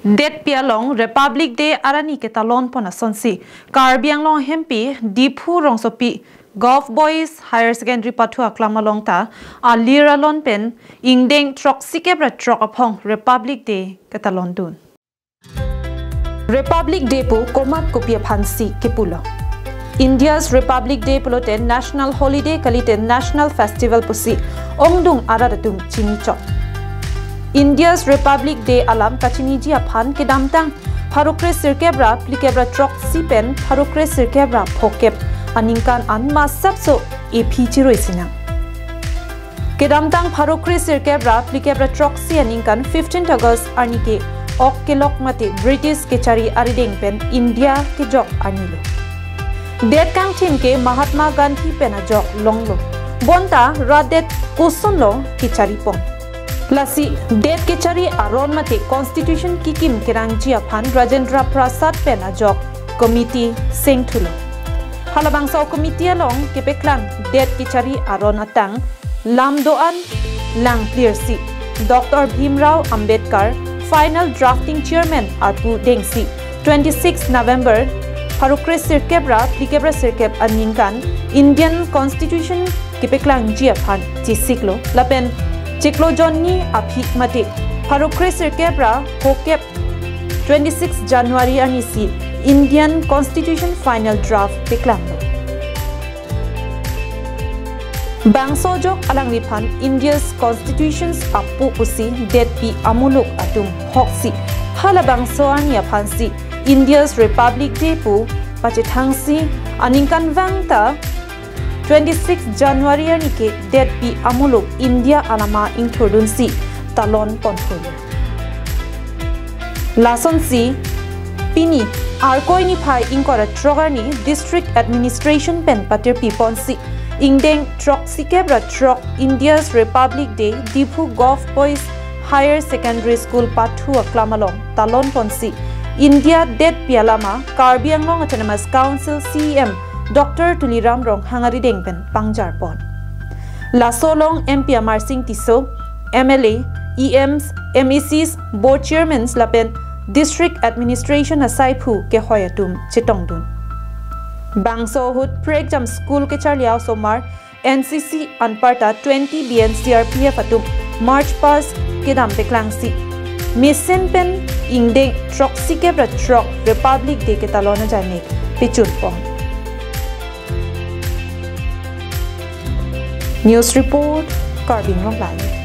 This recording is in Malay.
detpi along Republic Day arani ketalon pona sonsi karbiang long hempi Diphu rong sopi Golf Boys Higher Secondary Pathua Klamalongta aliralon pen ingdeng trok sikebra trok apong Republic Day ketalon dun Republic Day pu komat kopia phansi kepulo India's Republic Day puloten national holiday kaliten national festival pusi ongdung aradatum chinichok India's Republic Day alam kachiniji aphan ke damtang pharokre sirkebra plikebra trok sipen pharokre sirkebra phokep aningkan an masapso ephichiroisina ke damtang pharokre sirkebra plikebra trok si aningkan 15th August arnike ok kelok mate British kechari arideng pen India ke jok anilo det kang team ke Mahatma Gandhi pena jok longlo bonta radet kusonlo kechari pon Lasi det kechari aron mate constitution kikim kerangji aphan Rajendra Prasad pena jok committee sengthulo halabangsa committee along kepeklang det kechari aron atang lamdoan lang clearsi Dr. Bhimrao Ambedkar final drafting chairman atu dengsi 26 November Harukre sirkebra plikebra sirkeb aningkan Indian constitution kepeklang ji aphan chisiklo lapen Ciklo Johnny aphik mate Harukre sirkebra hokep 26 January anisi Indian Constitution final draft teklamlo Bangso jok alang liphan India's constitutions apu pusi detpi amuluk atum hoksi hala bangso ani aphansi India's Republic Day pu pachithangsi aningkan wangta 26 January anike detpi amuluk India alama ingthursi talon ponthul lasonsi pini arkoi ni phai ingkora trogani district administration pen patir piponsi ingdeng trok sikebra trok India's Republic Day Diphu Golf Boys Higher Secondary School Pathua Klamalong talon ponsi India detpi alama Karbi Anglong Autonomous Council CEM Dr. Tuliram Rong Hangari Dengpen Pangjar Pon La Solong MP Amar Singh Tiso MLA EMs MECs Board Chairmans Lapen District Administration Asai Phu ke Hoyatum Chitongdun Bangso Hut Pregjam School ke Charliao Somar NCC Anparta 20 BN CRPF Atum March Pass Kedam Peklangsi Misen Pen Ingdeng Trok Sikebra Trok Republic Day Ketalona Janek Pichun Pon News Report, Carbin Long Live.